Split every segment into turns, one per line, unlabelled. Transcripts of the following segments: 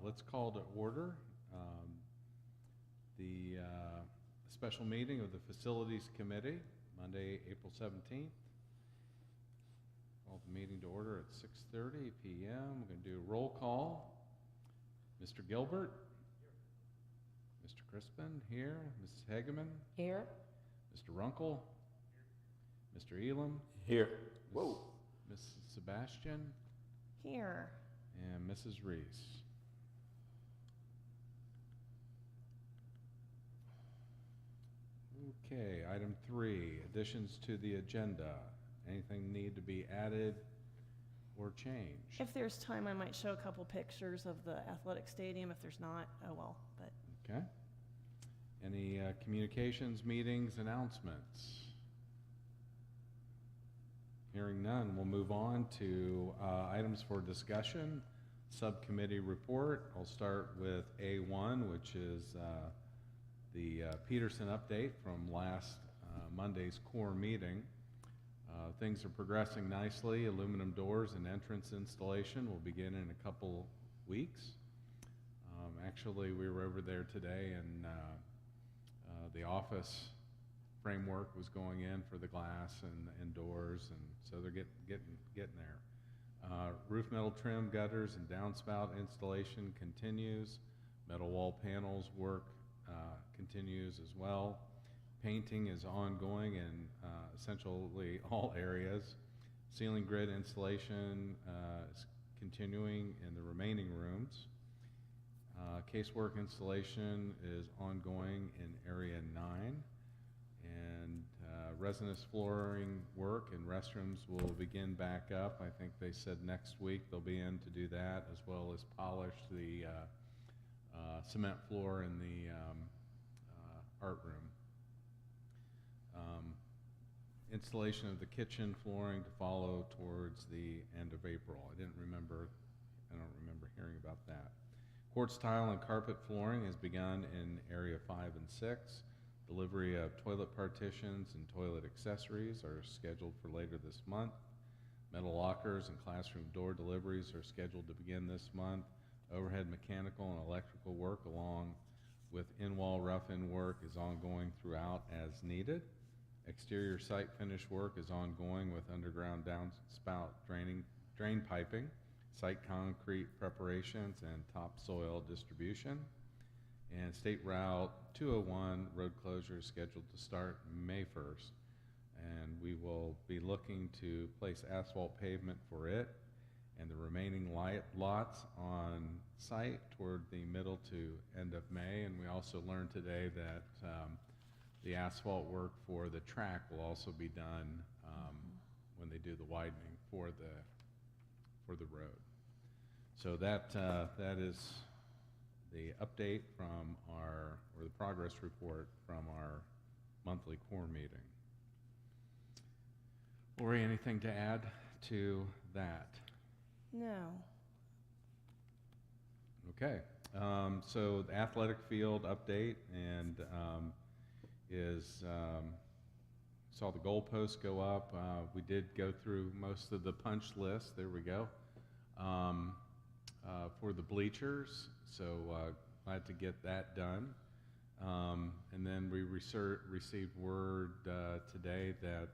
Let's call to order the special meeting of the Facilities Committee, Monday, April 17th. Call the meeting to order at 6:30 p.m. We're going to do a roll call. Mr. Gilbert? Here. Mr. Crispin? Here. Mrs. Hageman?
Here.
Mr. Runkle? Here. Mr. Elam?
Here. Whoa.
Mrs. Sebastian?
Here.
And Mrs. Reese. Okay, item 3, additions to the agenda. Anything need to be added or changed?
If there's time, I might show a couple pictures of the athletic stadium. If there's not, oh well. But
Okay. Any communications, meetings, announcements? Hearing none, we'll move on to items for discussion. Subcommittee report. I'll start with A1, which is the Peterson update from last Monday's core meeting. Things are progressing nicely. Aluminum doors and entrance installation will begin in a couple weeks. Actually, we were over there today, and the office framework was going in for the glass and doors, and so they're getting there. Roof metal trim, gutters, and downspout installation continues. Metal wall panels work continues as well. Painting is ongoing in essentially all areas. Ceiling grid installation is continuing in the remaining rooms. Casework installation is ongoing in Area 9. And residence flooring work and restrooms will begin back up. I think they said next week they'll be in to do that, as well as polish the cement floor in the art room. Installation of the kitchen flooring to follow towards the end of April. I don't remember hearing about that. Quartz tile and carpet flooring has begun in Area 5 and 6. Delivery of toilet partitions and toilet accessories are scheduled for later this month. Metal lockers and classroom door deliveries are scheduled to begin this month. Overhead mechanical and electrical work along with in-wall rough-in work is ongoing throughout as needed. Exterior site finish work is ongoing with underground downspout drain piping, site concrete preparations, and topsoil distribution. And State Route 201 road closure is scheduled to start May 1st. And we will be looking to place asphalt pavement for it and the remaining lots on site toward the middle to end of May. And we also learned today that the asphalt work for the track will also be done when they do the widening for the road. So that is the update from the progress report from our monthly core meeting. Lori, anything to add to that?
no.
Okay, so the athletic field update and saw the goalposts go up. We did go through most of the punch list. There we go. For the bleachers, so glad to get that done. And then we received word today that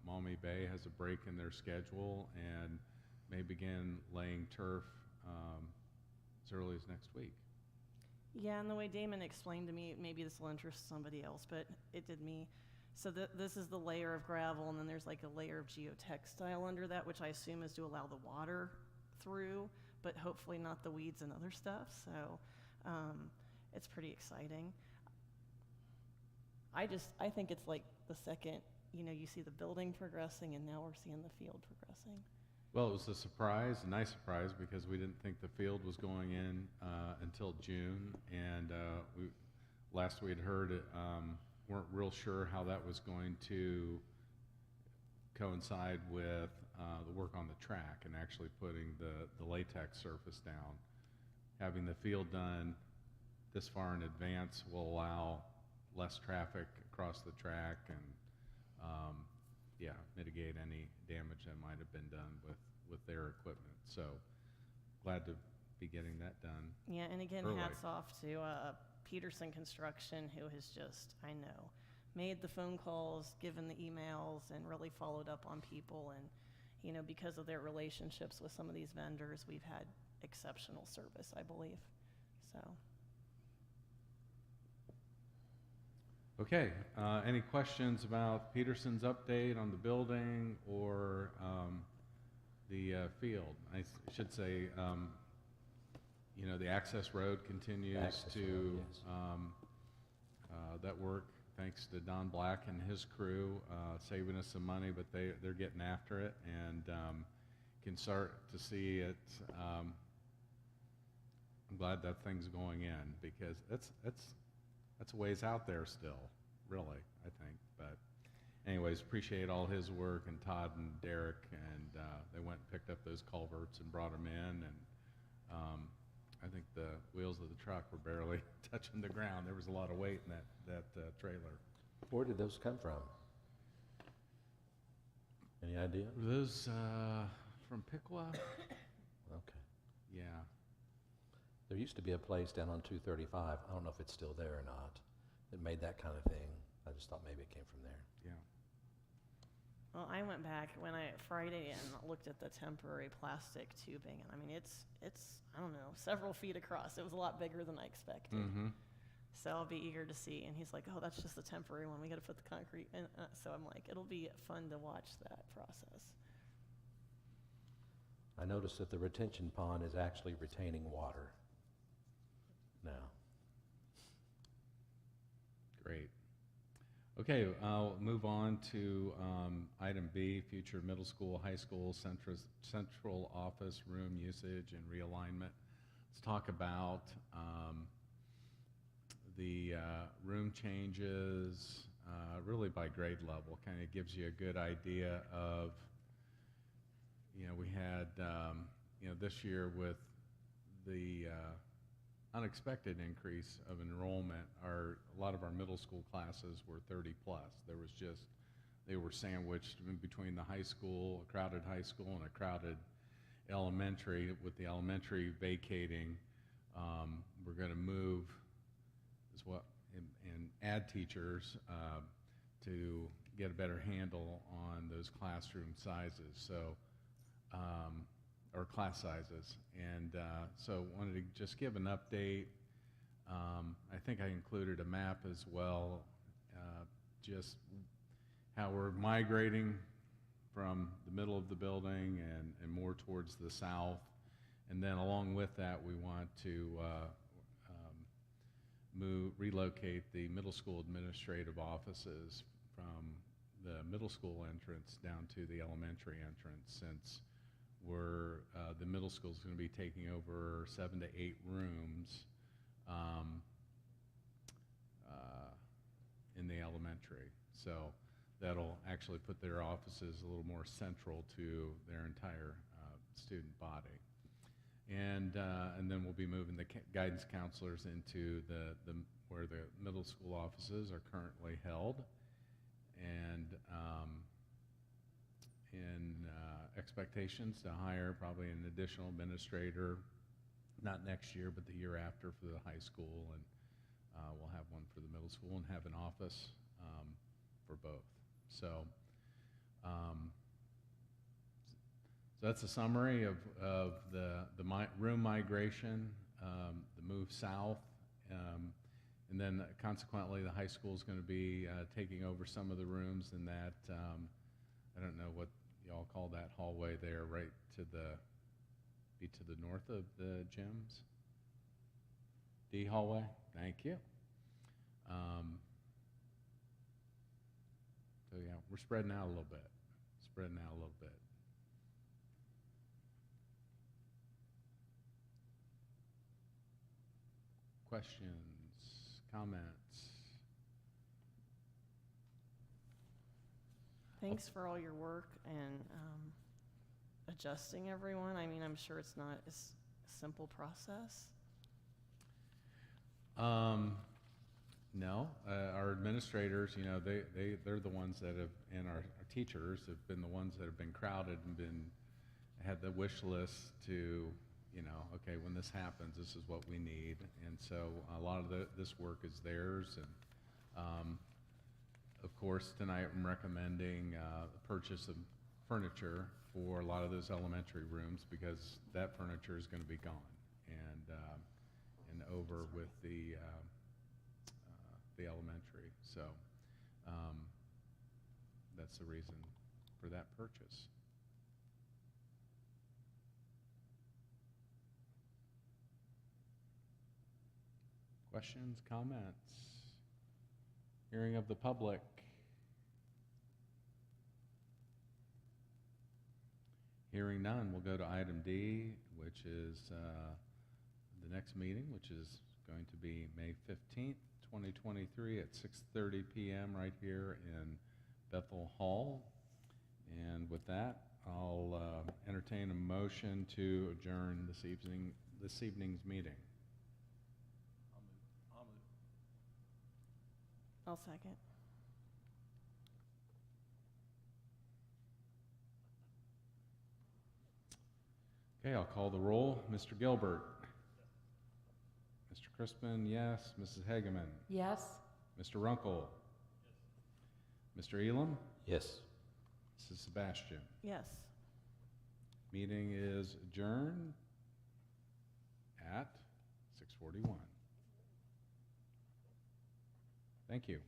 Maumee Bay has a break in their schedule and may begin laying turf as early as next week.
Yeah, and the way Damon explained to me, maybe this will interest somebody else, but it did me. So this is the layer of gravel, and then there's like a layer of geotextile under that, which I assume is to allow the water through, but hopefully not the weeds and other stuff. So it's pretty exciting. I think it's like the second, you see the building progressing, and now we're seeing the field progressing.
Well, it was a nice surprise, because we didn't think the field was going in until June, and last we had heard weren't real sure how that was going to coincide with the work on the track and actually putting the latex surface down. Having the field done this far in advance will allow less traffic across the track and mitigate any damage that might have been done with their equipment. So glad to be getting that done.
Yeah, and again,
Early.
hats off to Peterson Construction, who has just, I know, made the phone calls, given the emails, and really followed up on people. And, you know, because of their relationships with some of these vendors, we've had exceptional service, I believe. So,
Okay, any questions about Peterson's update on the building or the field? I should say, you know, the access road continues
Access
to
road, yes.
that work, thanks to Don Black and his crew, saving us some money, but they're getting after it and can start to see it. I'm glad that thing's going in because that's a ways out there still, really, I think. But anyways, appreciate all his work, and Todd and Derek, and they went and picked up those culverts and brought them in, and I think the wheels of the truck were barely touching the ground. There was a lot of weight in that trailer.
Where did those come from? Any idea?
Were those from Piqua?
Okay.
Yeah.
There used to be a place down on 235, I don't know if it's still there or not, that made that kind of thing. I just thought maybe it came from there.
Yeah.
well, I went back Friday and looked at the temporary plastic tubing, and I mean, it's I don't know, several feet across. It was a lot bigger than I expected.
Mm-hmm.
So I'll be eager to see. And he's like, oh, that's just the temporary one. We got to put the concrete in. So I'm like, it'll be fun to watch that process.
I noticed that the retention pond is actually retaining water now.
Great. Okay, I'll move on to item B, future middle school, high school, central office room usage and realignment. Let's talk about the room changes, really by grade level. Kind of gives you a good idea of, we had, this year with the unexpected increase of enrollment, a lot of our middle school classes were 30 plus. They were sandwiched in between the high school, a crowded high school, and a crowded elementary. With the elementary vacating, we're going to move and add teachers to get a better handle on those classroom sizes. So, or class sizes, and so wanted to just give an update. I think I included a map as well, just how we're migrating from the middle of the building and more towards the south, and then along with that we want to relocate the middle school administrative offices from the middle school entrance down to the elementary entrance, since the middle school is going to be taking over 7 to 8 rooms in the elementary. So that'll actually put their offices a little more central to their entire student body. And then we'll be moving the guidance counselors into where the middle school offices are currently held, and in expectations to hire probably an additional administrator, not next year, but the year after, for the high school, and we'll have one for the middle school and have an office for both. So that's a summary of the room migration, the move south, and then consequently the high school is going to be taking over some of the rooms in that, I don't know what y'all call that hallway there, right to the north of the gyms. D hallway, thank you. So yeah, we're spreading out a little bit. Questions, comments?
Thanks for all your work and adjusting everyone. I mean, I'm sure it's not a simple process.
No, our administrators, they're the ones that have, and our teachers have been the ones that have been crowded and had the wish list to you know, okay, when this happens, this is what we need. And so a lot of this work is theirs. And of course, tonight I'm recommending the purchase of furniture for a lot of those elementary rooms because that furniture is going to be gone and over with the elementary. So that's the reason for that purchase. Questions, comments? Hearing of the public. Hearing none, we'll go to item D, which is the next meeting, which is going to be May 15th, 2023 at 6:30 p.m. right here in Bethel Hall. And with that, I'll entertain a motion to adjourn this evening's meeting.
I'll second.
Okay, I'll call the roll. Mr. Gilbert. Mr. Crispin, yes. Mrs. Hageman.
Yes.
Mr. Runkle. Mr. Elam.
Yes.
Mrs. Sebastian.
Yes.
Meeting is adjourned at 6:41. Thank you.